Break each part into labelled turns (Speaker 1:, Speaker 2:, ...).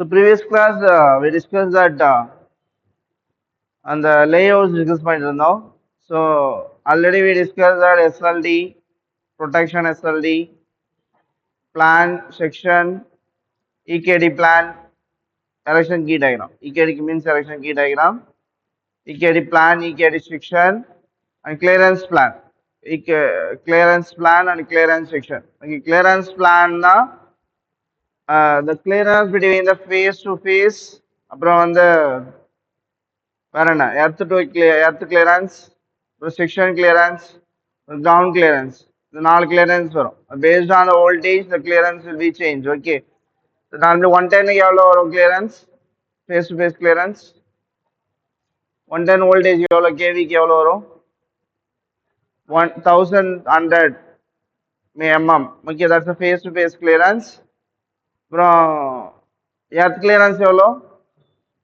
Speaker 1: So previous class we discussed that and the layouts discuss பண்ணிருந்தோம். So already we discussed that SLD, protection SLD, plan, section, EKD plan, election key diagram. EKD means election key diagram. EKD plan, EKD section, and clearance plan. Clearance plan and clearance section. Okay, clearance plan na the clearance between the face to face அப்புறம் வந்து வேற என்ன earth clearance section clearance ground clearance இந்த 4 clearance வரும் based on the voltage the clearance will be change okay normally 110 எவ்வளோ வரும் clearance phase to phase clearance 110 voltage எவ்வளோ கேவிக்கு எவ்வளோ வரும் 1100 mm okay that's phase to phase clearance அப்புறம் earth clearance எவ்வளோ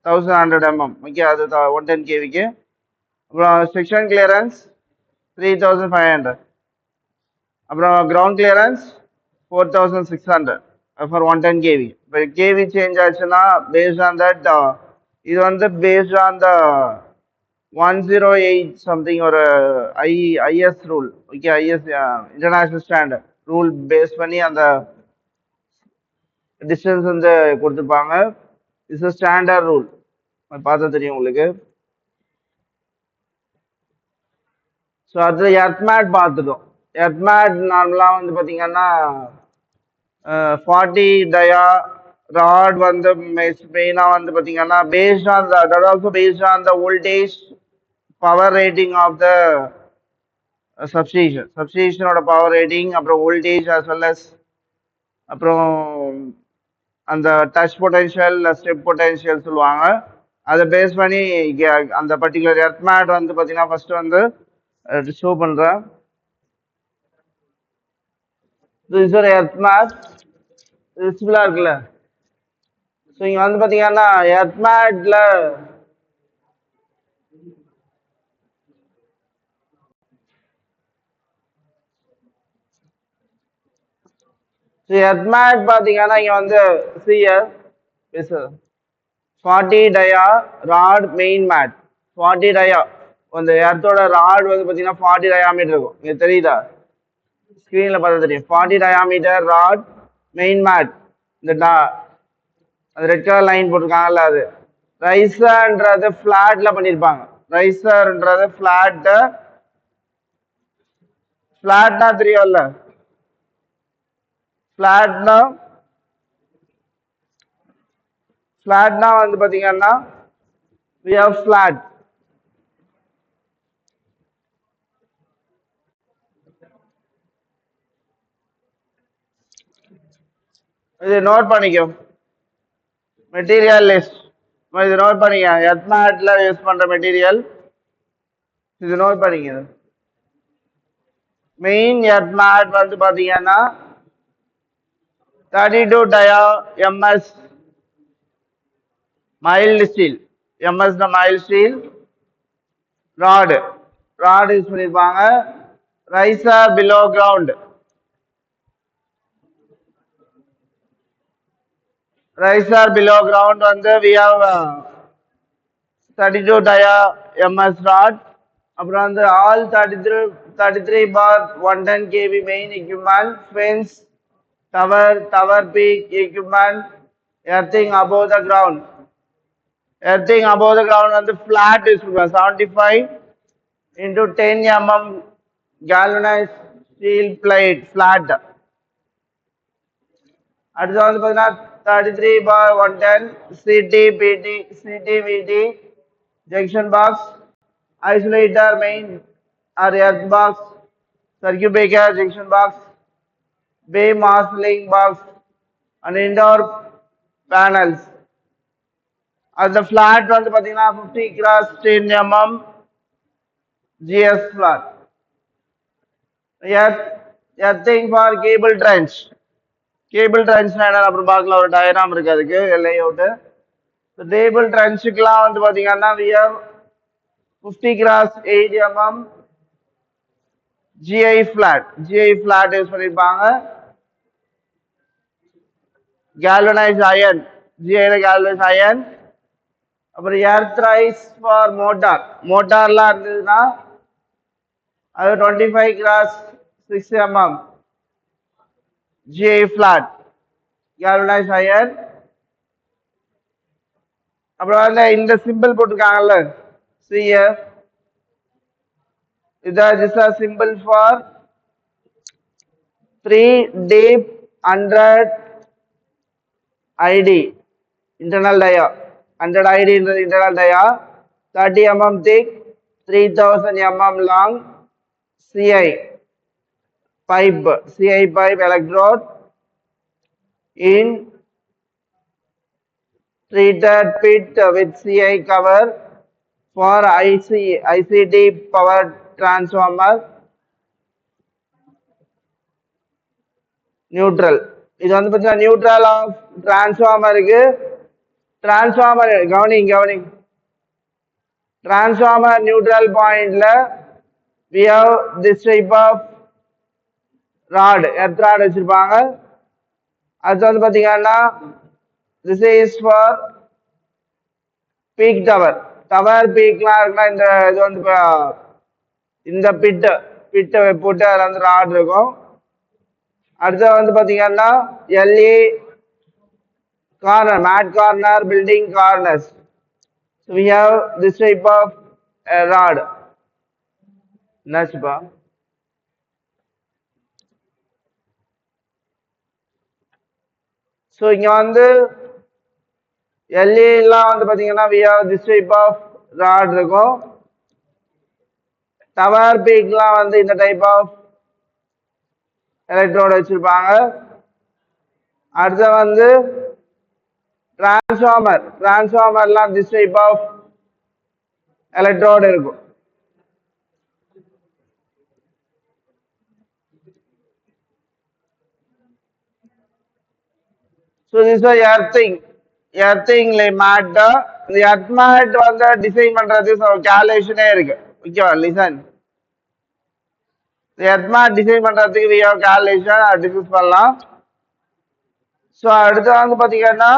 Speaker 1: 1100 mm ஓகே அது 110 கேவிக்கு அப்புறம் செக்ஷன் கிளியரன்ஸ் 3500 அப்புறம் கிரவுண்ட் கிளியரன்ஸ் 4600 ஃபார் 110 கேவி இப்போ கேவி சேஞ்ச் ஆச்சுன்னா பேஸ்ட் ஆன் தட் இது வந்து பேஸ்ட் ஆன் த 108 சம்திங் ஒரு IS rule okay IS international standard rule base பண்ணி அந்த டிஸ்டன்ஸ் வந்து கொடுத்துருப்பாங்க இட்ஸ் ஸ்டாண்டர்ட் ரூல் பார்த்தா தெரியும் உங்களுக்கு ஸோ அதில் எர்த்மேட் பார்த்துட்டோம் எர்த்மேட் நார்மலாக வந்து பார்த்தீங்கன்னா 40 டயா ராட் வந்து மெயினாக வந்து பார்த்தீங்கன்னா based on that also based on the voltage power rating of the சப்ஸ்டேஷனோட பவர் ரேட்டிங் அப்புறம் வோல்டேஜ் அஸ் வெல் அஸ் அப்புறம் அந்த டச் பொட்டென்ஷியல் ஸ்டெப் பொட்டென்ஷியல் சொல்லுவாங்க அதை பேஸ் பண்ணி அந்த பர்டிகுலர் எர்த்மேட் வந்து பார்த்தீங்கன்னா ஃபர்ஸ்ட் வந்து ஷோ பண்ணுறேன் இது ஒரு எர்த்மேட் விசிபிளாக இருக்குல்ல ஸோ இங்கே வந்து பார்த்தீங்கன்னா எர்த்மேட்ல எர்த்மேட் பார்த்தீங்கன்னா இங்கே வந்து சிஎஸ் 40 டயா ராட் மெயின் மேட் 40 டயா அந்த எர்த்தோட ராட் வந்து பார்த்தீங்கன்னா 40 டயாமீட்டர் இருக்கும் இங்கே தெரியுதா ஸ்க்ரீனில் பார்த்தா தெரியும் 40 டயாமீட்டர் ராட் மெயின் மேட் இந்த அது ரெட் கலர் லைன் போட்டிருக்காங்கல்ல அது ரைசர்ன்றது ஃப்ளாட்ல பண்ணியிருப்பாங்க ரைசர்ன்றது ஃப்ளாட்னா தெரியும்ல ஃப்ளாட்னா வந்து பார்த்தீங்கன்னா we have flat இது நோட் பண்ணிக்கோ மெட்டீரியல் லிஸ்ட் இது நோட் பண்ணிக்க எர்த்மேட்ல யூஸ் பண்ற மெட்டீரியல் இது நோட் பண்ணிக்க மெயின் எர்த்மேட் வந்து பாத்தீங்கன்னா 32 dia MS mild steel MS mild steel rod use பண்ணிருப்பாங்க riser below ground riser below ground வந்து we have 32 dia ms rod அப்புறம் வந்து all 33 bar 110 kV main equipment fence tower peak equipment earthing above the ground வந்து flat is 75 into 10 mm galvanized steel plate flat அடுத்து வந்து பார்த்தீங்கன்னா 33 bar 110 CTVT junction box isolator main or earth box circuit breaker junction box bay marshalling box and indoor panels அந்த flat வந்து பார்த்தீங்கன்னா 50 cross 10 mm GS flat earthing for cable trench cable ட்ரென்ச்னா என்ன அப்புறம் பார்க்கலாம் ஒரு டயக்ராம் இருக்கு அதுக்கு லேஅவுட் கேபிள் ட்ரென்ச்சுக்குலாம் வந்து பாத்தீங்கன்னா we have 50 cross 8 mm GI flat use பண்ணிருப்பாங்க galvanized iron GI galvanized iron. அப்புறம் எர்த் ரைஸ் ஃபார் மோட்டார்லாம் இருந்ததுன்னா அது 25 cross 6 mm GI flat galvanized iron. அப்புறம் வந்து இந்த simple போட்டிருக்காங்கல்ல CF, this is symbol for 3 deep 100 ID internal dia, 100 ID internal dia, 30 mm thick, 3000 mm long CI pipe electrode in treated pit with CI cover for ICD power transformer neutral. இது வந்து பார்த்தீங்கன்னா neutral of டிரான்ஸ்ஃபார்மருக்கு கவனிங் transformer neutral பாயிண்ட்ல we have this type of earth rod வச்சிருப்பாங்க. அது வந்து பார்த்தீங்கன்னா this is for peak tower பீக்லாம் இருக்குன்னா இந்த இது வந்து இந்த பிட்டை போட்டு அதில் வந்து ராட் இருக்கும். அடுத்து வந்து பார்த்தீங்கன்னா LE corner, mat corner, building corners. So we have this type of rod. என்னாச்சுப்பா? ஸோ இங்கே வந்து எல்இலாம் வந்து பார்த்தீங்கன்னா we have this type of rod இருக்கும். டவர் பீக்லாம் வந்து இந்த டைப் ஆஃப் எலக்ட்ரோடு வச்சிருப்பாங்க. அடுத்து வந்து டிரான்ஸ்ஃபார்மர்லாம் this type of எலக்ட்ரோடு இருக்கும். So this is earthing mat. இந்த எர்த் மேட் வந்து டிசைன் பண்றது கேல்குலேஷனே இருக்கு. ஓகேவா? லிசன். எர்த் மேட் டிசைன் பண்றதுக்கு we have calculation டிஸ்கஸ் பண்ணலாம். ஸோ அடுத்து வந்து பார்த்தீங்கன்னா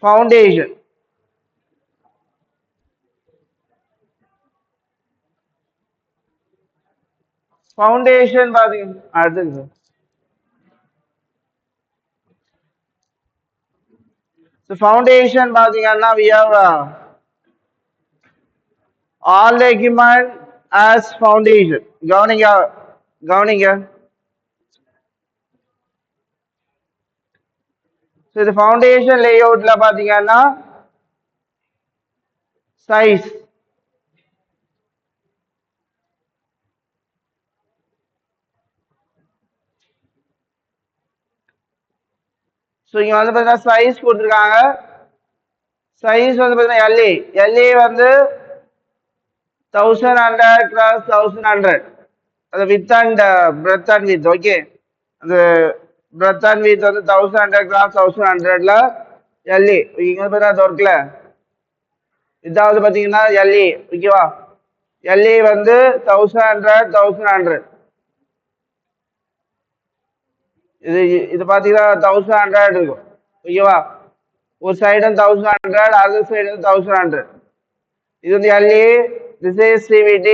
Speaker 1: ஃபவுண்டேஷன். ஃபவுண்டேஷன் பார்த்தீங்கன்னா அடுத்து ஃபவுண்டேஷன் பார்த்தீங்கன்னா we have all the equipment as foundation. கவனிங்க. ஸோ இது ஃபவுண்டேஷன் லே அவுட்ல பார்த்தீங்கன்னா சைஸ் ஸோ இங்கே வந்து பார்த்தீங்கன்னா சைஸ் கொடுத்துருக்காங்க. சைஸ் வந்து பார்த்தீங்கன்னா எல்ஏ வந்து 1100 cross 1100. அது width and breadth and width. Okay, அது பிரெத் அண்ட் வித் வந்து 1100 cross 1100ல எல்ஏ. இங்கே வந்து பார்த்தீங்கன்னா ஒர்க்கில் இதாவது பார்த்தீங்கன்னா எல்ஏ. ஓகேவா? எல்ஏ வந்து 1100. இது பார்த்தீங்கன்னா 1100 இருக்கும். ஓகேவா? ஒரு சைடு 1100, அதர் சைடு 1100. இது வந்து எல்ஏ. This is CVT.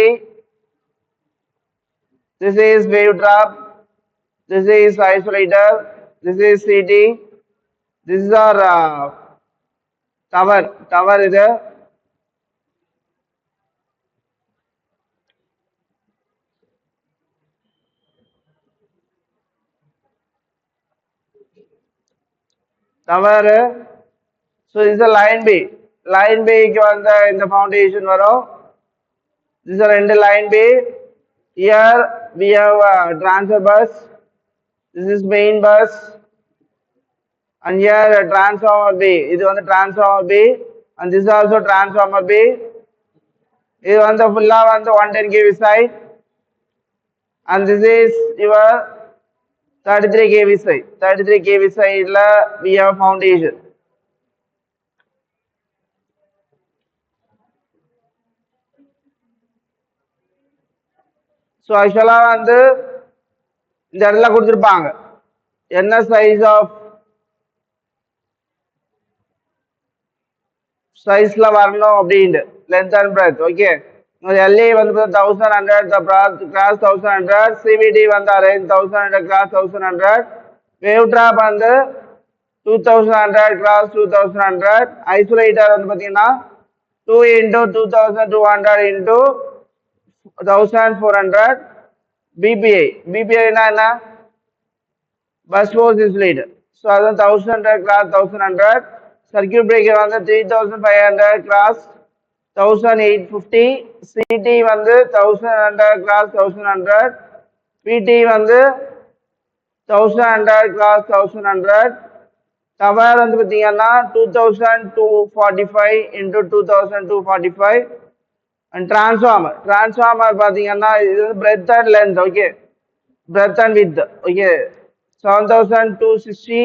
Speaker 1: This is wave trap. This is isolator. This is CT. This is our tower இது. டவர். ஸோ இது லைன் பி. லைன் பிக்கு வந்து இந்த ஃபவுண்டேஷன் வரும். This is ரெண்டு line B. Here we have a transfer bus. This is main bus. And here a transformer B. இது வந்து transformer B. And this is also transformer B. இது வந்து ஃபுல்லா வந்து 110 kV side. And this is your 33 kV side. 33 kV sideல we have foundation. So ஆக்சுவலாக வந்து இந்த இடத்துல கொடுத்துருப்பாங்க என்ன சைஸ் ஆஃப் சைஸ்ல வரணும் அப்படின்ட்டு லென்த் அண்ட் பிரெத் ஓகே எல்ஏ வந்து 1100 கிராஸ் 1100 சிவிடி வந்து அரேஞ்ச் 1100 கிராஸ் 1100 வேவ் ட்ராப் வந்து 2100 கிராஸ் 2100 ஐசோலேட்டர் வந்து பார்த்தீங்கன்னா 2 into 2200 into 1400 BPI BPI என்ன bus force insulated so அது 1100 cross 1100 circuit breaker வந்து 3500 cross 1850 CT வந்து 1100 cross 1100 PT வந்து 1100 cross 1100 tower வந்து பார்த்தீங்கன்னா 2245 into 2245 and transformer பார்த்தீங்கன்னா இது breadth and length okay breadth and width okay 7260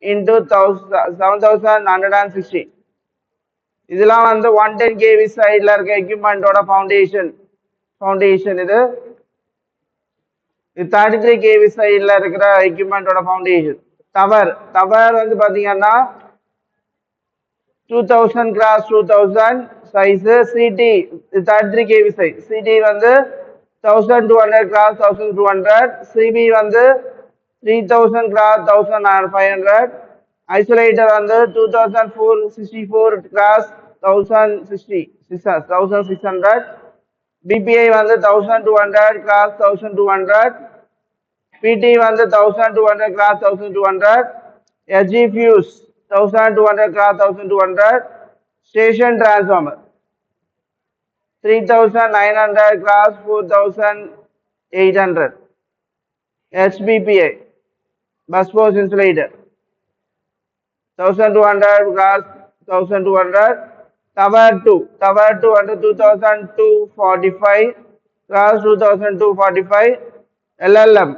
Speaker 1: into 7160 இதெல்லாம் வந்து 110 kV சைடுல இருக்க எக்யூப்மெண்டோட ஃபவுண்டேஷன் இது 33 kV சைடுல இருக்கிற எக்யூப்மெண்டோட ஃபவுண்டேஷன் டவர் வந்து பாத்தீங்கன்னா 2000 cross 2000 size CT 33 kV size CT வந்து 1200 cross 1200 CB வந்து 3000 cross 1500 isolator வந்து 2464 cross 1600 BPI வந்து 1200 cross 1200 PT வந்து 1200 cross 1200 SG fuse 1200 cross 1200 station transformer 3900 cross 4800 HBPI bus force insulator 1200 cross 1200 tower 2 under 2245 cross 2245 LLM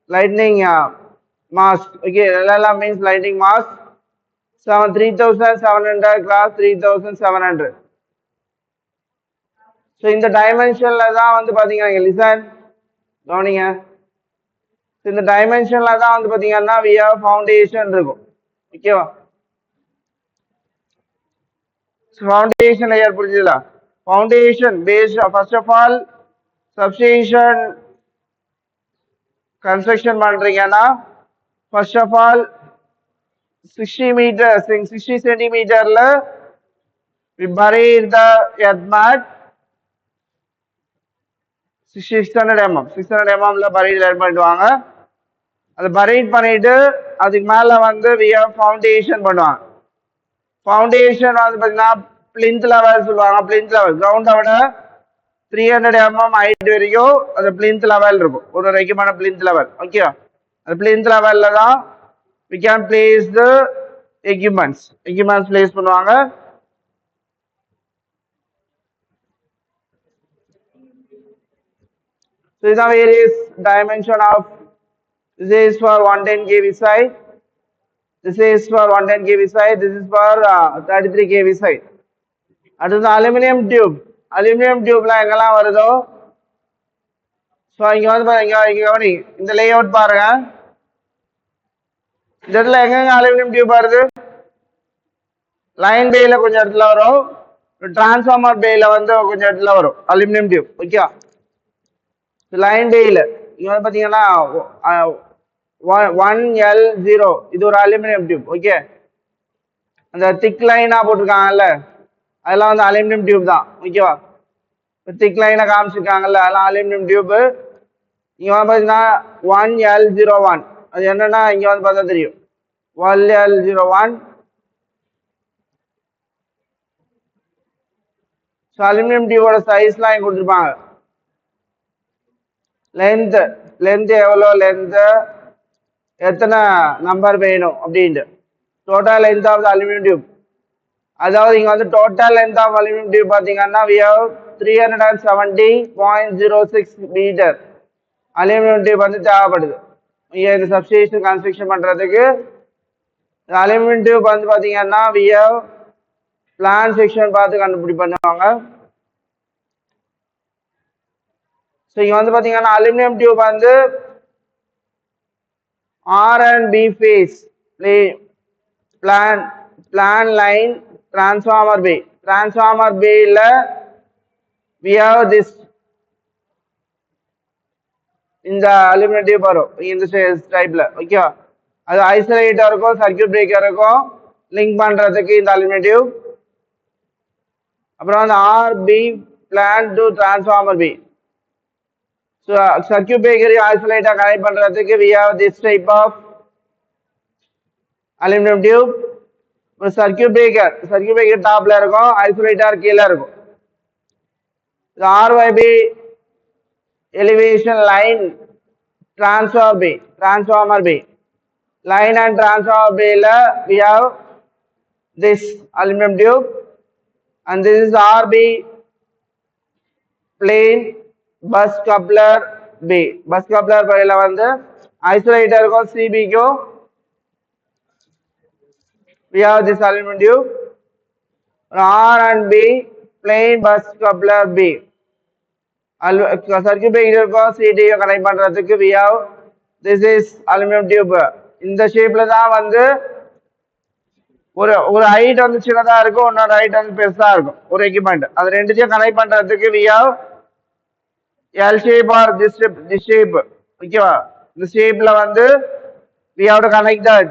Speaker 1: lightning mask okay LLM means lightning mask 3700 cross 3700 so இந்த டைமென்ஷன்ல தான் வந்து பாத்தீங்கன்னா listen கவனிங்க இந்த டைமென்ஷன்ல தான் வந்து பாத்தீங்கன்னா we have foundation இருக்கும் ஓகேவா foundation layer புரியுதுல foundation based first of all substation construction பண்றீங்கன்னா first of all 60 meters 60 centimeterல we bury the earth mat 600 mm ல buried பண்ணுவாங்க அது buried பண்ணிட்டு அதுக்கு மேல வந்து we have foundation பண்ணுவாங்க foundation வந்து பாத்தீங்கன்னா plinth level சொல்லுவாங்க plinth level ground விட 300 mm height வரைக்கும் அது plinth level இருக்கும் ஒரு ரெகுமான plinth level ஓகே அந்த plinth levelல தான் we can place the equipments place பண்ணுவாங்க so these are various dimension of this is for 110 kV side this is for 110 kV side this is for 33 kV side அடுத்து aluminium டியூப்ல எங்கெல்லாம் வருதோ so இங்க வந்து கவனி இந்த லே அவுட் பாருங்க இந்த இடத்துல எங்கெங்க அலுமினியம் டியூப் வருது லைன் பேல கொஞ்சம் இடத்துல வரும் டிரான்ஸ்ஃபார்மர் பேல வந்து கொஞ்சம் இடத்துல வரும் அலுமினியம் டியூப் ஓகே லைன் பேல இங்க வந்து பாத்தீங்கன்னா 1L0 இது ஒரு அலுமினியம் டியூப் ஓகே அந்த திக் லைனா போட்டிருக்காங்கல்ல அதெல்லாம் வந்து அலுமினியம் டியூப் தான் ஓகேவா திக் லைனை காமிச்சிருக்காங்கல்ல அதெல்லாம் அலுமினியம் டியூப் இங்க வந்து பாத்தீங்கன்னா 1L01 அது என்னன்னா இங்க வந்து பார்த்தா தெரியும் 1L01 ஸோ அலுமினியம் டியூபோட சைஸ்லாம் இங்க கொடுத்துருப்பாங்க லென்த் எவ்வளோ லென்த் எத்தனை நம்பர் வேணும் அப்படின்ட்டு total length of aluminium tube அதாவது இங்க வந்து total length of aluminium tube பாத்தீங்கன்னா we have 370.06 metre aluminium tube வந்து தேவைப்படுது இங்க இந்த சப்ஸ்டேஷன் கன்ஸ்ட்ரக்ஷன் பண்றதுக்கு அலுமினியம் டியூப் வந்து பாத்தீங்கன்னா we have பிளான் செக்ஷன் பார்த்து கண்டுபிடி பண்ணுவாங்க ஸோ இங்க வந்து பாத்தீங்கன்னா அலுமினியம் டியூப் வந்து R and B phase plan line transformer B. Transformer B we have this in the aluminum tube in this type okay அது ஐசோலேட்டர் இருக்கும் சர்க்யூட் பிரேக்கர் இருக்கும் லிங்க் பண்றதுக்கு இந்த அலுமினியம் டியூப் அப்புறம் வந்து RB plant to transformer B. So circuit breaker isolator connect பண்றதுக்கு we have this type of aluminum tube. circuit breaker டாப்ல இருக்கும் ஐசோலேட்டர் கீழ இருக்கும். RYB elevation line transformer B. Line and transformer B we have this aluminum tube and this is RB plane bus coupler B. Bus coupler பையில வந்து ஐசோலேட்டருக்கும் CBக்கும் we have this aluminum tube. R and B plain bus coupler B. Circuit breaker CDU connect பண்றதுக்கு we have this is aluminum tube. இந்த ஷேப்ல தான் வந்து ஒரு ஒரு height வந்து சின்னதா இருக்கும் இன்னொரு ஹைட் வந்து பெருசா இருக்கும் ஒரு எக்யூப்மெண்ட் அது ரெண்டுத்தையும் கனெக்ட் பண்றதுக்கு we have L shape or this shape ஓகேவா இந்த ஷேப்ல வந்து we have to connect that.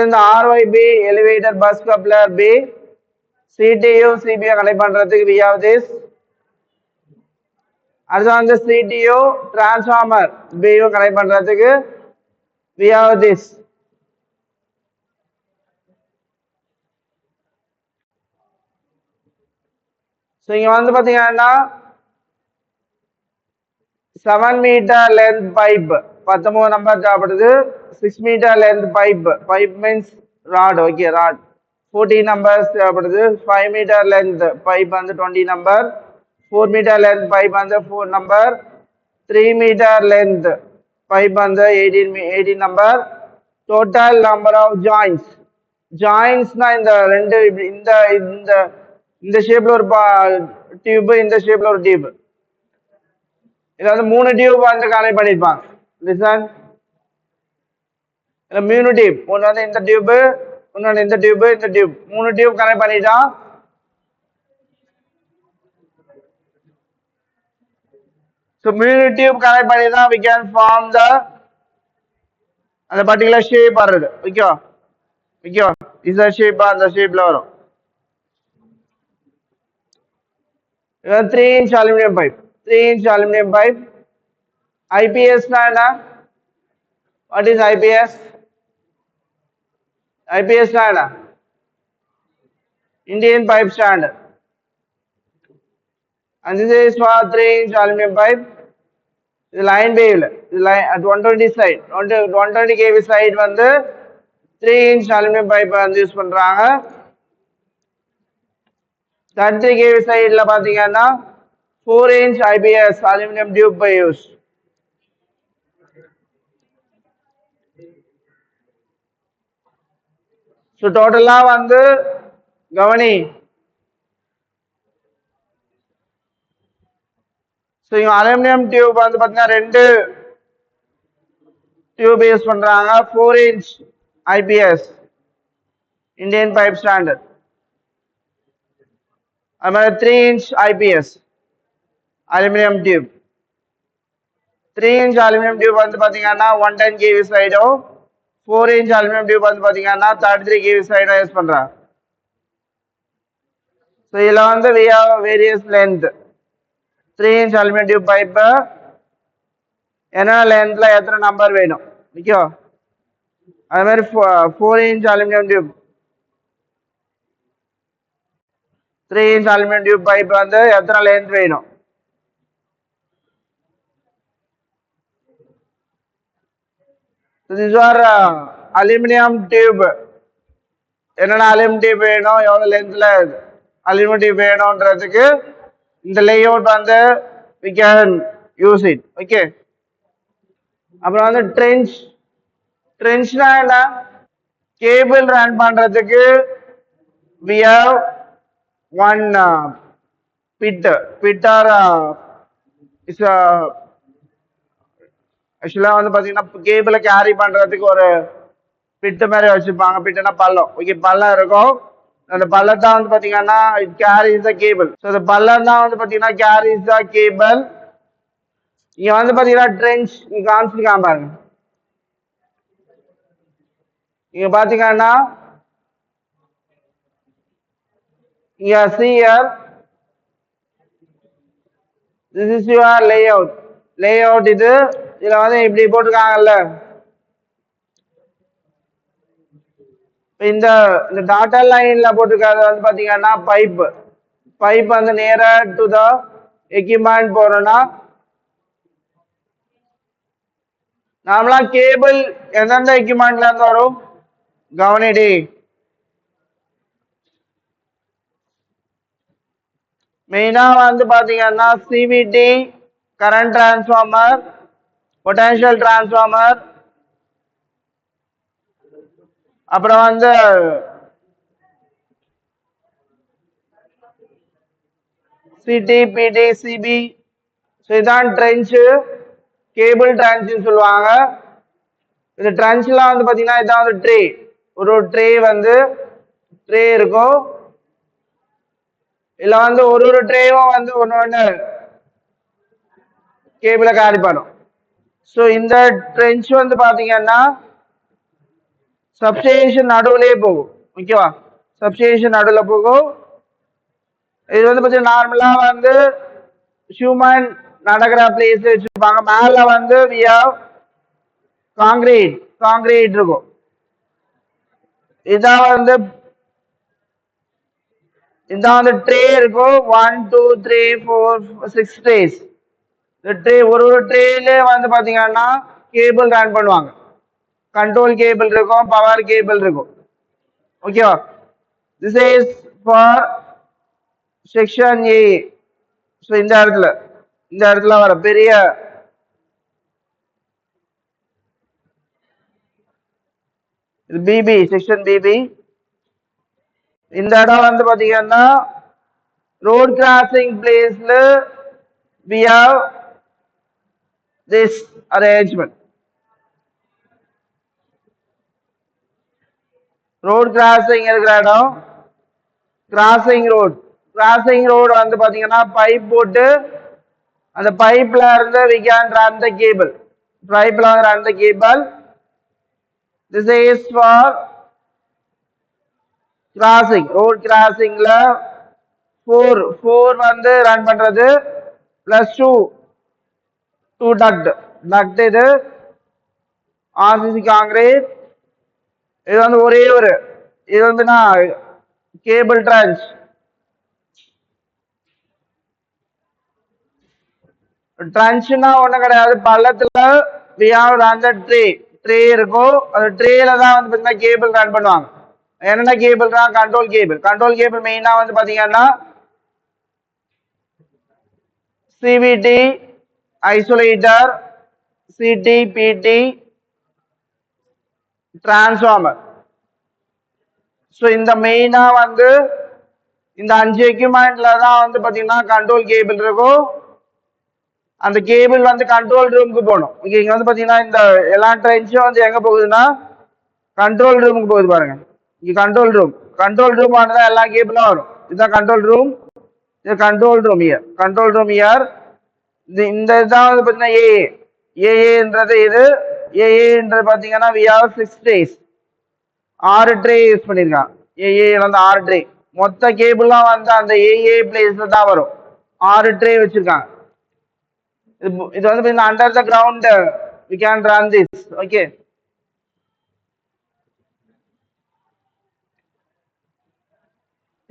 Speaker 1: இந்த RYB elevator bus coupler B CTU CBU connect பண்றதுக்கு we have this. அடுத்து வந்து CTU transformer BU கனெக்ட் பண்றதுக்கு we have this. So இங்க வந்து பாத்தீங்கன்னா 7 meter length pipe 13 நம்பர் தேவைப்படுது 6 meter length pipe means rod okay rod 14 numbers தேவைப்படுது 5 meter length pipe வந்து 20 number 4 meter length pipe வந்து 4 number 3 meter length pipe வந்து 18 number total number of joints na இந்த ரெண்டு இந்த ஷேப்ல ஒரு டியூப் இந்த ஷேப்ல ஒரு டியூப் இது வந்து மூணு டியூப் வந்து கனெக்ட் பண்ணிருப்பாங்க லிசன் இல்ல மூணு டியூப் ஒன்னு வந்து இந்த டியூப் இன்னொன்னு இந்த டியூப் மூணு டியூப் கனெக்ட் பண்ணிட்டா so மூணு டியூப் கனெக்ட் பண்ணி தான் we can form the அந்த பர்టిక్యులர் ஷேப் வருது ஓகேவா இந்த ஷேப் அந்த ஷேப்ல வரும் 3-inch aluminum pipe 3-inch aluminum pipe IPS na என்ன what is IPS na என்ன Indian pipe standard and this is for 3-inch aluminum pipe இது line beam இது line at 120 side 120 kV side வந்து 3-inch aluminum pipe வந்து use பண்றாங்க 30 kV side ல பாத்தீங்கன்னா 4-inch IPS aluminum tube by use. So total வந்து கவனி so இங்க aluminum tube வந்து பாத்தீங்கன்னா ரெண்டு tube யூஸ் பண்றாங்க 4-inch IPS Indian pipe standard அது மாதிரி 3-inch IPS aluminum tube 3-inch aluminum tube வந்து பாத்தீங்கன்னா 110 kV சைடோ 4-inch aluminum tube வந்து பாத்தீங்கன்னா 33 kV சைடோ யூஸ் பண்றாங்க so இதுல வந்து we have various length 3-inch aluminum tube pipe என்ன லென்த்ல எத்தனை நம்பர் வேணும் ஓகே அது மாதிரி 4-inch aluminum tube 3-inch aluminum tube pipe வந்து எத்தனை லென்த் வேணும் so these are aluminum tube என்னென்ன aluminum tube வேணும் எவ்வளவு லென்த்ல aluminum tube வேணும்ன்றதுக்கு இந்த லேஅவுட் வந்து we can use it okay அப்புறம் வந்து trenchனா என்ன கேபிள் ரன் பண்றதுக்கு we have one pit or is a ஆக்சுவலா வந்து பாத்தீங்கன்னா கேபிளை கேரி பண்றதுக்கு ஒரு பிட்டு மாதிரி வச்சிருப்பாங்க பிட்டுனா பள்ளம் ஓகே பள்ளம் இருக்கும் அந்த பள்ளம் தான் வந்து பாத்தீங்கன்னா it carries the cable. So இந்த பள்ளம் தான் வந்து பாத்தீங்கன்னா கேரிஸ் த கேபிள். இங்க வந்து பாத்தீங்கன்னா ட்ரென்ச் இங்க காமிச்சிருக்கான் பாருங்க. இங்க பாத்தீங்கன்னா இங்க see here, this is your layout. layout இதுல வந்து இப்படி போட்டிருக்காங்கல்ல, இந்த டாட்டா லைன்ல போட்டிருக்கிறது வந்து பாத்தீங்கன்னா பைப் வந்து நேரா டு த எக்யூப்மெண்ட் போறோம்னா, நார்மலா கேபிள் எந்தெந்த எக்யூப்மெண்ட்ல இருந்து வரும் கவனிடி. மெயினா வந்து பாத்தீங்கன்னா CVT, current transformer, potential transformer, அப்புறம் வந்து சிடி, பிடி, சிபி. இதுதான் ட்ரென்ச்சு, கேபிள் ட்ரென்ச்சுன்னு சொல்லுவாங்க. இந்த ட்ரென்ச்லாம் வந்து பாத்தீங்கன்னா இதான் வந்து ட்ரே. ஒரு ட்ரே வந்து ட்ரே இருக்கும். இதுல வந்து ஒரு ட்ரேவும் வந்து ஒன்னு கேபிளை கேரி பண்ணும். ஸோ இந்த ட்ரென்ச் வந்து பாத்தீங்கன்னா சப்ஸ்டேஷன் நடுவுலயே போகும். ஓகேவா, சப்ஸ்டேஷன் நடுவில் போகும். இது வந்து பாத்தீங்கன்னா நார்மலா வந்து ஹியூமன் நடக்கிற பிளேஸ் வச்சிருப்பாங்க. மேல வந்து காங்கிரீட் இருக்கும். இதான் வந்து ட்ரே இருக்கும். 1 2 3 4 6 ட்ரேஸ். ட்ரே ஒரு ட்ரேல வந்து பாத்தீங்கன்னா கேபிள் ரன் பண்ணுவாங்க. கண்ட்ரோல் கேபிள் இருக்கும், பவர் கேபிள் இருக்கும். ஓகேவா, this is for section A. So இந்த இடத்துல வர பெரிய பிபி, செக்ஷன் பிபி. இந்த இடம் வந்து பாத்தீங்கன்னா ரோட் கிராசிங் பிளேஸ்ல we have this arrangement. Road crossing இருக்கிற இடம் கிராசிங் ரோடு வந்து பாத்தீங்கன்னா பைப் போட்டு அந்த பைப்ல இருந்து we can run the cable. பைப்ல வந்து run the cable. This is for crossing. Road கிராசிங்ல 4 வந்து ரன் பண்றது பிளஸ் 2 டக்ட். இது ஆர்சிசி காங்கிரீட். இது வந்து இது வந்து கேபிள் ட்ரென்ச். ட்ரென்ச்னா ஒண்ணும் கிடையாது, பள்ளத்துல we have run the tray இருக்கும். அந்த ட்ரேல தான் வந்து பாத்தீங்கன்னா கேபிள் ரன் பண்ணுவாங்க. என்னென்ன கேபிள் தான் கண்ட்ரோல் கேபிள் மெயினா வந்து பாத்தீங்கன்னா சிவிடி, ஐசோலேட்டர், சிடி, பிடி, டிரான்ஸ்ஃபார்மர். ஸோ இந்த மெயினா வந்து இந்த 5 எக்யூப்மெண்ட்ல தான் வந்து பாத்தீங்கன்னா கண்ட்ரோல் கேபிள் இருக்கும். அந்த கேபிள் வந்து கண்ட்ரோல் ரூமுக்கு போகணும். இங்க வந்து பாத்தீங்கன்னா இந்த எல்லா ட்ரென்ச்சும் வந்து எங்க போகுதுன்னா கண்ட்ரோல் ரூமுக்கு போகுது பாருங்க. இங்க கண்ட்ரோல் ரூம் ஆனதான் எல்லா கேபிளும் வரும். இதுதான் கண்ட்ரோல் ரூம். இது கண்ட்ரோல் ரூம் இயர். இந்த இதான் வந்து பாத்தீங்கன்னா ஏஏன்றது ஏஏன்றது பாத்தீங்கன்னா we have 6 days. 6 tray use பண்ணிருக்கான். ஏஏ வந்து 6 ட்ரே. மொத்த கேபிள்லாம் வந்து அந்த ஏஏ பிளேஸ்ல தான் வரும். 6 ட்ரே வச்சிருக்காங்க. இது வந்து பாத்தீங்கன்னா under the ground we can run this. Okay,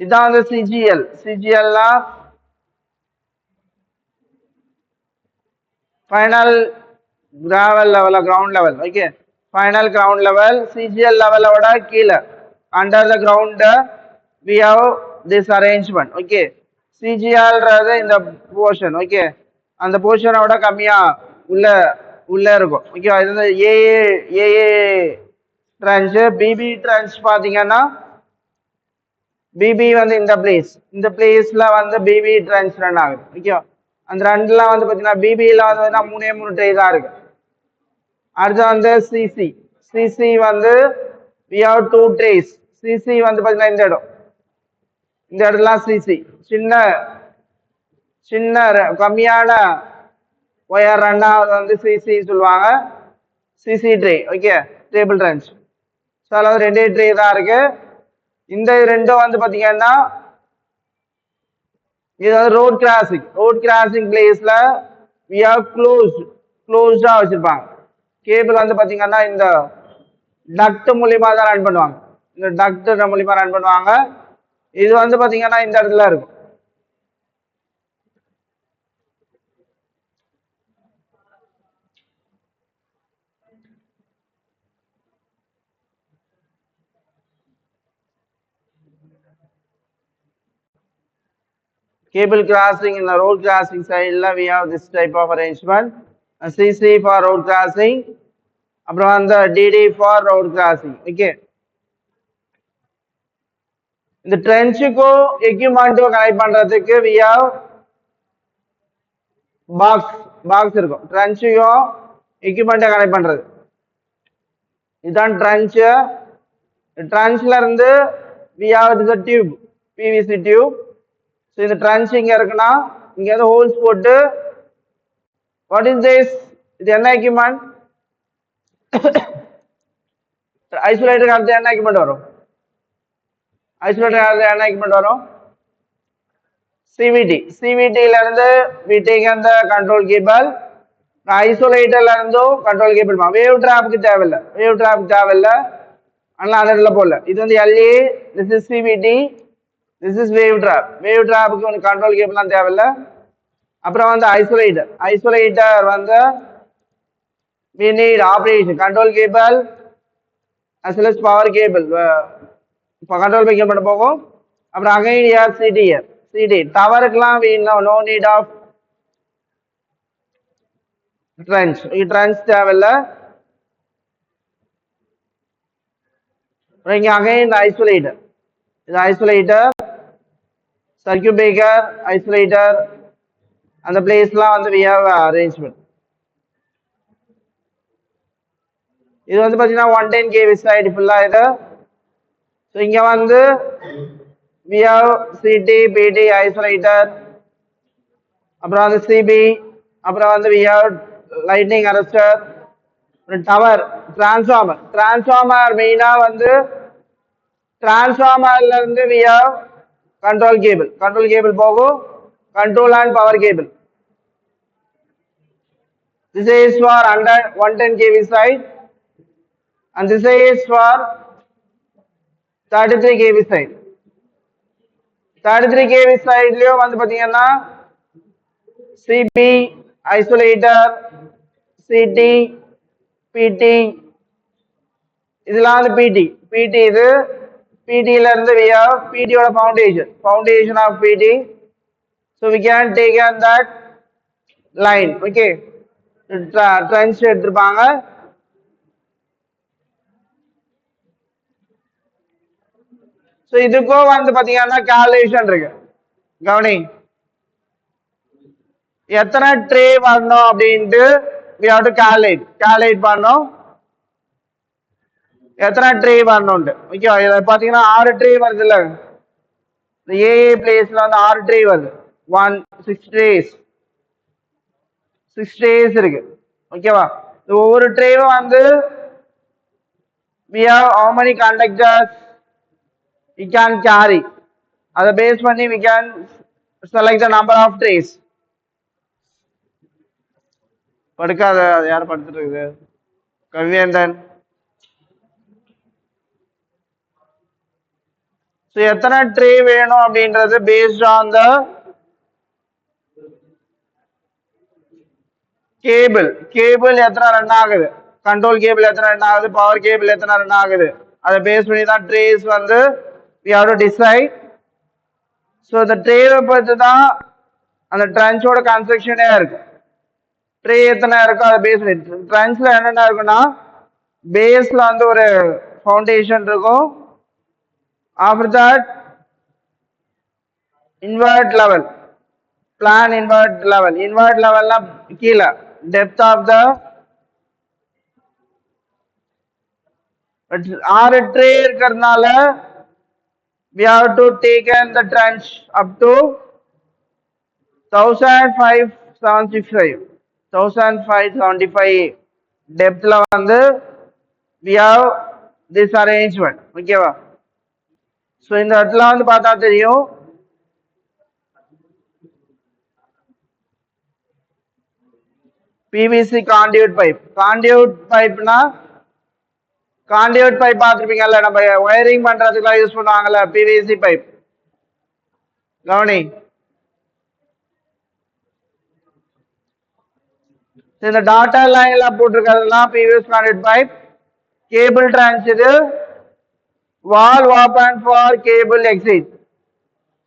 Speaker 1: இதான் வந்து சிஜிஎல்னா final ground level. Okay, final ground level. CGL லெவலோட கீழே under the ground we have this arrangement. Okay, சிஜிஎல்ன்றது இந்த போர்ஷன். ஓகே, அந்த போர்ஷனோட கம்மியா உள்ள இருக்கும். ஓகே, இது வந்து ஏஏ ட்ரென்ச். பிபி ட்ரென்ச் பாத்தீங்கன்னா பிபி வந்து இந்த பிளேஸ்ல வந்து பிபி ட்ரென்ச் ரன் ஆகுது. ஓகே, அந்த ரெண்டுலாம் வந்து பாத்தீங்கன்னா பிபில வந்து 3 ட்ரே தான் இருக்கு. அடுத்து வந்து சிசி வந்து we have 2 ட்ரேஸ். சிசி வந்து பாத்தீங்கன்னா இந்த இடம் இந்த இடத்துல சிசி சின்ன சின்ன கம்மியான ஒயர் ரன் ஆகுது வந்து சிசி சொல்லுவாங்க. CC tray. Okay, table trench. So அதில் ரெண்டே ட்ரே தான் இருக்கு. இந்த ரெண்டும் வந்து பார்த்தீங்கன்னா இது வந்து ரோட் கிராசிங் பிளேஸ்ல வி ஹவ் க்ளோஸ்டா வச்சிருப்பாங்க. கேபிள் வந்து பார்த்தீங்கன்னா இந்த டக்ட் மூலியமா தான் ரன் பண்ணுவாங்க. இந்த டக்ட் மூலியமா ரன் பண்ணுவாங்க. இது வந்து பார்த்தீங்கன்னா இந்த இடத்துல இருக்கும். Cable crossing in the road crossing side we have this type of arrangement. CC for road crossing, அப்புறம் அந்த DD for road crossing. Okay, இந்த ட்ரென்ச்சுக்கும் எக்யூப்மெண்ட்டும் கனெக்ட் பண்றதுக்கு we have பாக்ஸ் இருக்கும். ட்ரென்ச்சையும் எக்யூப்மெண்ட்டை கனெக்ட் பண்றது இதுதான் ட்ரென்ச். ட்ரென்ச்ல இருந்து we have this tube, PVC tube. So இந்த trench இங்க இருக்குன்னா இங்க வந்து ஹோல்ஸ் போட்டு வாட் இஸ் திஸ், இது என்ன எக்யூப்மெண்ட்? ஐசோலேட்டர் அடுத்து என்ன எக்யூப்மெண்ட் வரும்? ஐசோலேட்டர் அடுத்து என்ன எக்யூப்மெண்ட் வரும்? சிவிடில இருந்து we taken the control cable. ஐசோலேட்டர்ல இருந்தும் கண்ட்ரோல் கேபிள். வேவ் டிராப்புக்கு தேவையில்லை, அதனால அந்த இடத்துல போடல. இது வந்து LA, this is CVT, this is wave டிராப்புக்கு வந்து கண்ட்ரோல் கேபிள்லாம் தேவையில்லை. அப்புறம் வந்து ஐசோலேட்டர் வந்து we need operation control cable as well as power cable. இப்போ கண்ட்ரோல் கேபிள் பண்ண போகும். அப்புறம் again here CD டவருக்குலாம் we no need of trench தேவையில்லை. இங்க அகைன் ஐசோலேட்டர், இது ஐசோலேட்டர், சர்க்யூட் பிரேக்கர், ஐசோலேட்டர், அந்த பிளேஸ்லாம் வந்து we have arrangement. இது வந்து பார்த்தீங்கன்னா 110 kV சைடு ஃபுல்லாக இது. ஸோ இங்கே வந்து we have CT, PT, isolator, அப்புறம் வந்து CB, அப்புறம் வந்து we have lightning arrester, tower, transformer மெயினா வந்து டிரான்ஸ்ஃபார்மர்ல இருந்து we have கண்ட்ரோல் கேபிள் போகும், control and power cable. This is for 110 kV side and this is for 33 kV side. 33 kV சைட்லயும் வந்து பாத்தீங்கன்னா CB, ஐசோலேட்டர், CT, PT, இதெல்லாம் வந்து PT இது PTல இருந்து we have PT ஓட foundation of PT. So we can take on that line. Okay, trench எடுத்துருப்பாங்க. So இதுக்கும் வந்து பாத்தீங்கன்னா கால்குலேஷன் இருக்கு. கவனி, எத்தனை ட்ரே வரணும் அப்படின்ட்டு we have to calculate பண்ணோம். எத்தனை ட்ரே வரணும்ட்டு. ஓகே, இதை பாத்தீங்கன்னா 6 ட்ரே வருது இல்ல, இந்த ஏஏ பிளேஸ்ல வந்து 6 ட்ரே வருது. 6 ட்ரேஸ் இருக்கு. ஓகேவா, ஒவ்வொரு ட்ரேவும் வந்து we have how many conductors we can carry. அதை பேஸ் பண்ணி we can select the number of trays. படுக்காத, அது யார் படுத்துட்டு இருக்குது? கவிவேந்தன். ஸோ எத்தனை ட்ரே வேணும் அப்படின்றது பேஸ்ட் ஆன் த கேபிள் எத்தனை ரன் ஆகுது, கண்ட்ரோல் கேபிள் எத்தனை ரன் ஆகுது, பவர் கேபிள் எத்தனை ரன் ஆகுது, அதை பேஸ் பண்ணி தான் ட்ரேஸ் வந்து we have to decide. So இந்த ட்ரேவை பார்த்து தான் அந்த ட்ரென்ச்சோட கன்ஸ்ட்ரக்ஷனே இருக்கு. ட்ரே எத்தனை இருக்கோ அதை பேஸ் பண்ணி ட்ரென்ச்ல என்னென்ன இருக்குன்னா பேஸ்ல வந்து ஒரு ஃபவுண்டேஷன் இருக்கும். After that, invert level, plan invert level கீழே depth of the 6 ட்ரே இருக்கிறதுனால we have to take in the trench up to 1575 1575 depth la vandu we have this arrangement okay va so இந்த இடத்துல வந்து பார்த்தா தெரியும் PVC conduit pipe na conduit pipe பார்த்திருப்பீங்கல்ல நம்ம wiring பண்றதுக்குலாம் use பண்ணுவாங்கல்ல PVC pipe கவனி இந்த டாட்டா லைன்ல போட்டிருக்கிறதுலாம் PVC conduit pipe cable trench இது wall open for cable exit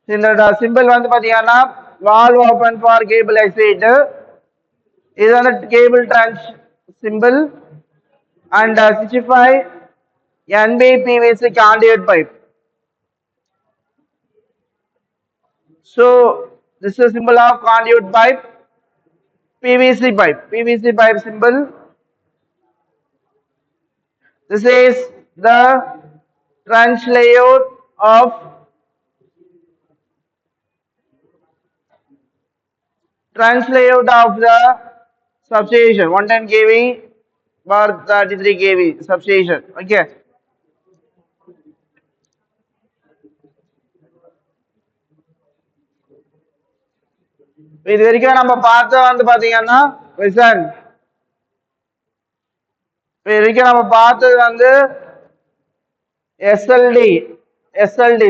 Speaker 1: இந்த சிம்பிள் வந்து பாத்தீங்கன்னா wall open for cable exit இது வந்து cable trench symbol and 65 NB PVC conduit pipe. So this is symbol of conduit pipe, PVC pipe symbol. This is the trench layout of the substation 110 kV or 33 kV substation. Okay. இது வரைக்கும் நம்ம பார்த்து வந்து பாத்தீங்கன்னா listen இது வரைக்கும் நம்ம பார்த்தது வந்து SLD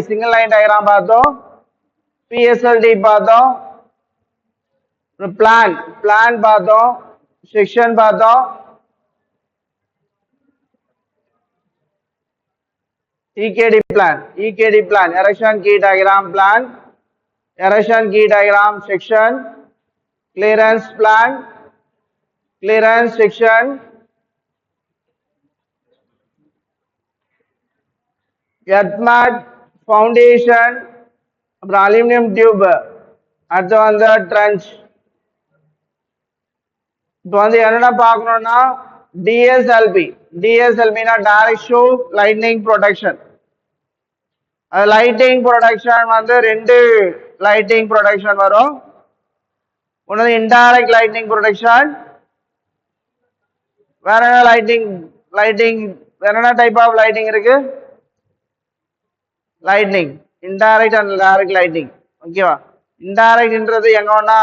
Speaker 1: சிங்கிள் லைன் டயக்ராம் பார்த்தோம் PSLD பார்த்தோம் பிளான் பார்த்தோம் செக்ஷன் பார்த்தோம் EKD plan erection key diagram plan erection key diagram section clearance plan clearance section earth mat foundation aluminum tube அடுத்து வந்து trench இப்போ வந்து என்னென்ன பார்க்கணும்னா DSLP னா direct shock lightning protection lighting production வந்து ரெண்டு லைட்டிங் ப்ரொடக்ஷன் வரும் ஒன்று இன்டைரக்ட் லைட்டிங் ப்ரொடக்ஷன் வேற என்ன லைட்டிங் வேற என்ன டைப் ஆஃப் லைட்டிங் இருக்கு lightning indirect and direct lighting ஓகேவா இன்டைரக்ட்ன்றது எங்க வேணா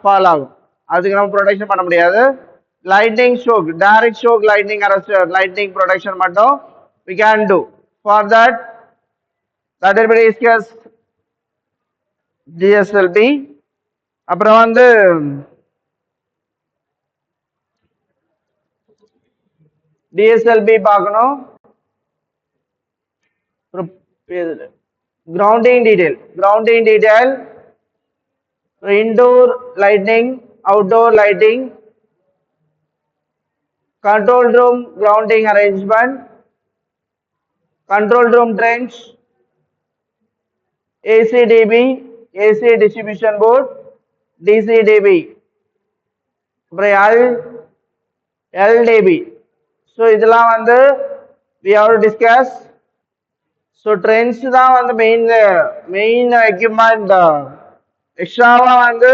Speaker 1: ஃபால் ஆகும் அதுக்கு நம்ம ப்ரொடெக்ஷன் பண்ண முடியாது lightning shock direct shock lightning arrest lightning protection மட்டும் we can do for that will be discussed DSLB அப்புறம் வந்து DSLB பார்க்கணும் grounding detail indoor lighting outdoor lighting control room grounding arrangement control room trench ACDB AC distribution board DCDB LDB so இதெல்லாம் வந்து we have to discuss so trench தான் வந்து main equipment எக்ஸ்ட்ராவா வந்து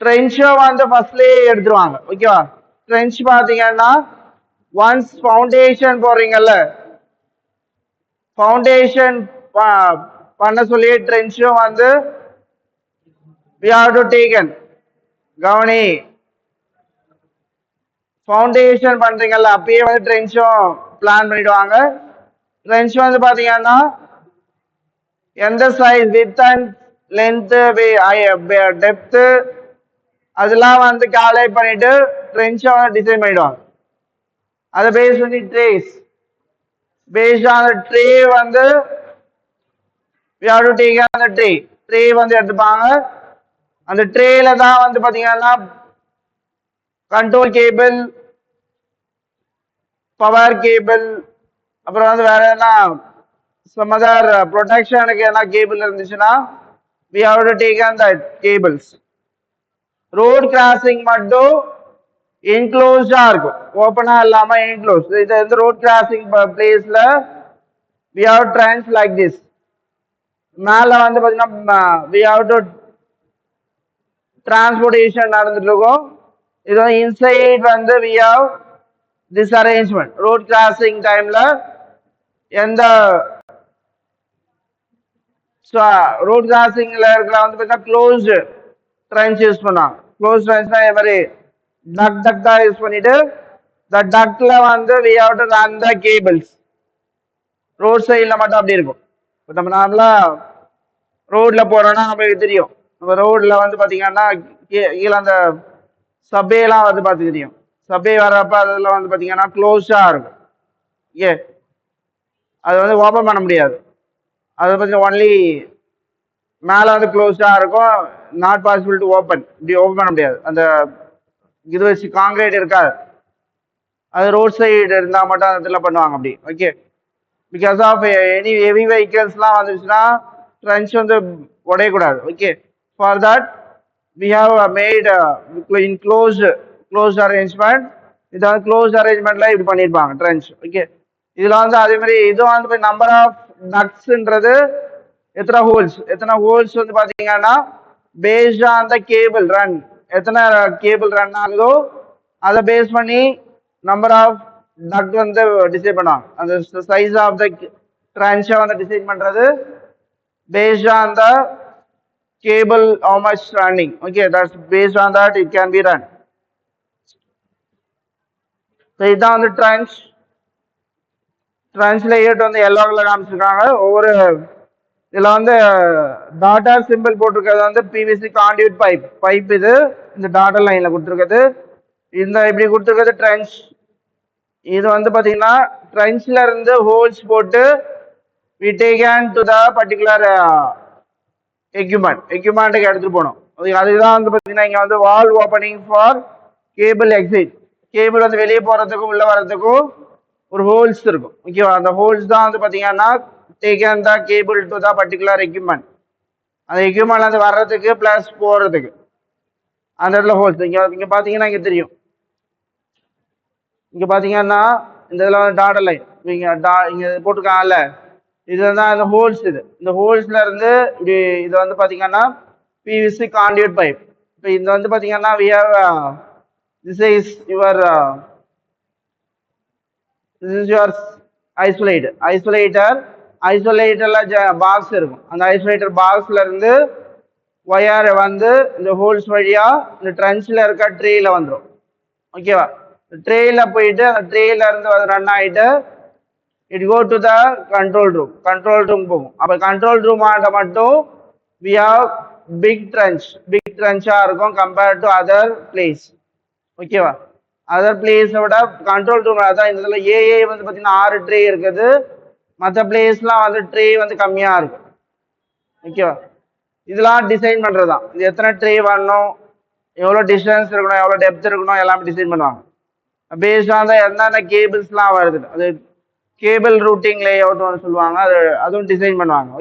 Speaker 1: trench வந்து ஃபர்ஸ்ட்லயே எடுத்துருவாங்க ஓகேவா trench பாத்தீங்கன்னா once foundation போறீங்கல்ல foundation பண்ண சொல்லி trench வந்து we have to taken கவனி ஃபவுண்டேஷன் பண்றீங்கல்ல அப்பயே வந்து ட்ரென்ச்சும் பிளான் பண்ணிடுவாங்க ட்ரென்ச் வந்து பாத்தீங்கன்னா எந்த size with and length depth அதெல்லாம் வந்து கால்குலேட் பண்ணிட்டு ட்ரென்ச்சை வந்து டிசைன் பண்ணிடுவாங்க அதை பேஸ் பண்ணி ட்ரேஸ் பேஸ்ட் ஆன் ட்ரே வந்து we have to take அந்த ட்ரே வந்து எடுத்துப்பாங்க அந்த ட்ரேல தான் வந்து பாத்தீங்கன்னா கண்ட்ரோல் கேபிள் பவர் கேபிள் அப்புறம் வந்து வேற என்ன some other ப்ரொடெக்ஷனுக்கு என்ன கேபிள் இருந்துச்சுன்னா we have to take on that cables road crossing மட்டும் என்க்ளோஸ்டா இருக்கும் ஓப்பனா இல்லாம என்க்ளோஸ் இது வந்து ரோட் கிராசிங் பிளேஸ்ல we have trench like this. மேல வந்து பாத்தீங்கன்னா we have to transportation நடந்துட்டு இருக்கும். இது வந்து inside வந்து we have this arrangement. road crossing timeல எந்த road crossingல இருக்கிற வந்து பாத்தீங்கன்னா closed trench யூஸ் பண்ணாங்க. closed trenchனா இதே மாதிரி டக்டா யூஸ் பண்ணிட்டு the ductல வந்து we have to run the cables. Road சைட்ல மட்டும் அப்படி இருக்கும். இப்போ நம்ம நார்மலா ரோட்ல போறோம்னா நமக்கு தெரியும். நம்ம ரோட்ல வந்து பாத்தீங்கன்னா கீழே அந்த சபேலாம் வந்து பார்த்து தெரியும். சபே வர்றப்ப அதில் வந்து பாத்தீங்கன்னா க்ளோஸா இருக்கும். ஏ அது வந்து ஓப்பன் பண்ண முடியாது. அதை பத்தி ஒன்லி மேலே வந்து க்ளோஸ்டா இருக்கும். Not possible to open. இப்படி ஓப்பன் பண்ண முடியாது. அந்த இது வச்சு காங்கிரீட் இருக்காது. அது ரோட் சைடு இருந்தா மட்டும் அந்த இடத்துல பண்ணுவாங்க அப்படி. Okay, because of any heavy வெஹிக்கிள்ஸ்லாம் வந்துச்சுன்னா ட்ரென்ச் வந்து உடையக்கூடாது. Okay, for that we have made in closed arrangement. இதை வந்து க்ளோஸ்ட் அரேஞ்ச்மெண்ட்ல இப்படி பண்ணியிருப்பாங்க ட்ரென்ச். ஓகே, இதுல வந்து அதே மாதிரி இது வந்து நம்பர் ஆஃப் டக்ஸ்ன்றது எத்தனை ஹோல்ஸ் வந்து பாத்தீங்கன்னா paste on the cable run, எத்தனை கேபிள் ரன் ஆகுதோ அதை பேஸ் பண்ணி நம்பர் ஆஃப் டக் வந்து டிசைட் பண்ணுவாங்க. அந்த சைஸ் ஆஃப் த ட்ரான்ச்சை வந்து டிசைட் பண்றது paste on the cable how much running. Okay, that's paste on that it can be run. இதுதான் வந்து ட்ரான்ஸ்லேட் வந்து எல்லோ கலர் காமிச்சிருக்காங்க. ஒவ்வொரு இதுல வந்து டாட்டர் சிம்பிள் போட்டிருக்கிறது வந்து பிவிசி கான்டியூட் பைப் இது இந்த டாட்டர் லைன்ல கொடுத்துருக்குது. இந்த இப்படி கொடுத்துருக்கிறது ட்ரென்ச். இது வந்து பாத்தீங்கன்னா ட்ரென்ச்ல இருந்து ஹோல்ஸ் போட்டு we taken to the particular எக்யூப்மெண்ட்டுக்கு எடுத்துட்டு போனோம். அதுதான் வந்து பாத்தீங்கன்னா இங்க வந்து wall opening for cable exit. Cable வந்து வெளியே போறதுக்கும் உள்ள வர்றதுக்கும் ஒரு ஹோல்ஸ் இருக்கும். ஓகேவா, அந்த ஹோல்ஸ் தான் வந்து பாத்தீங்கன்னா taken the cable to the particular equipment. அந்த எக்யூப்மெண்ட்ல இருந்து வர்றதுக்கு பிளஸ் போறதுக்கு அந்த இடத்துல ஹோல்ஸ். இங்க பாத்தீங்கன்னா இங்க தெரியும். இங்க பாத்தீங்கன்னா இந்த இதுல வந்து டாட்டர் லைன் இங்க போட்டிருக்காங்கல்ல, இதுதான் இந்த ஹோல்ஸ். இந்த ஹோல்ஸ்ல இருந்து இப்படி இது வந்து பாத்தீங்கன்னா பிவிசி கான்டியூட் பைப். இப்போ இது வந்து பாத்தீங்கன்னா we have this is your ஐசோலேட்டர்ல பாக்ஸ் இருக்கும். அந்த ஐசோலேட்டர் பாக்ஸ்ல இருந்து ஒயர் வந்து இந்த ஹோல்ஸ் வழியா இந்த ட்ரென்ச்ல இருக்க ட்ரேல வந்துடும். ஓகேவா, ட்ரேல போயிட்டு அந்த ட்ரேல இருந்து ரன் ஆயிட்டு it go to the control room போகும். அப்ப கண்ட்ரோல் ரூம் ஆண்ட மட்டும் we have பிக் ட்ரென்ச்சா இருக்கும் கம்பேர்ட் டு அதர் பிளேஸ். ஓகேவா, அதர் பிளேஸை விட கண்ட்ரோல் ரூம் அதான் இந்த இதில் ஏஏ வந்து பார்த்தீங்கன்னா 6 ட்ரே இருக்குது. மற்ற பிளேஸ்லாம் வந்து ட்ரே வந்து கம்மியா இருக்கும். ஓகேவா, இதெல்லாம் டிசைன் பண்றதுதான். இது எத்தனை ட்ரே வரணும், எவ்வளோ டிஸ்டன்ஸ் இருக்கணும், எவ்வளோ டெப்த் இருக்கணும், எல்லாமே டிசைன் பண்ணுவாங்க. பேஸ்ட் ஆன் என்னென்ன கேபிள்ஸ்லாம் வருது, அது கேபிள் ரூட்டிங் லே அவுட் சொல்லுவாங்க. அதுவும் டிசைன் பண்ணுவாங்க.